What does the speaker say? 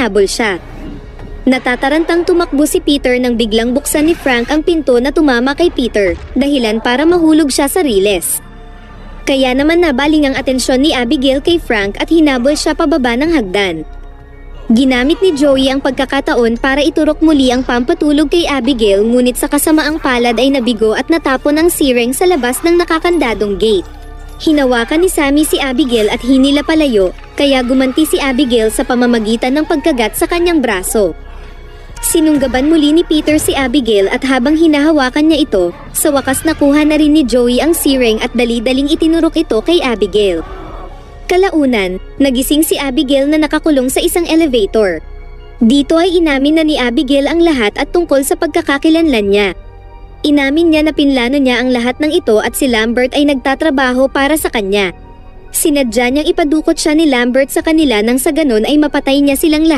hinabol siya. Natatarantang tumakbo si Peter nang biglang buksan ni Frank ang pinto na tumama kay Peter, dahilan para mahulog siya sa riles. Kaya naman nabaling ang atensyon ni Abigail kay Frank at hinabol siya pababa ng hagdan. Ginamit ni Joey ang pagkakataon para iturok muli ang pampatulog kay Abigail, ngunit sa kasamaang palad ay nabigo at natapon ang siring sa labas ng nakakandadong gate. Hinawakan ni Sammy si Abigail at hinila palayo, kaya gumanti si Abigail sa pamamagitan ng pagkagat sa kanyang braso. Sinunggaban muli ni Peter si Abigail at habang hinahawakan niya ito, sa wakas nakuha na rin ni Joey ang siring at dali-daling itinurok ito kay Abigail. Kalaunan, nagising si Abigail na nakakulong sa isang elevator. Dito ay inamin na ni Abigail ang lahat at tungkol sa pagkakakilanlan niya. Inamin niya na pinlano niya ang lahat ng ito at si Lambert ay nagtatrabaho para sa kanya. Sinadya niyang ipadukot siya ni Lambert sa kanila nang sa ganon ay mapatay niya silang lahat.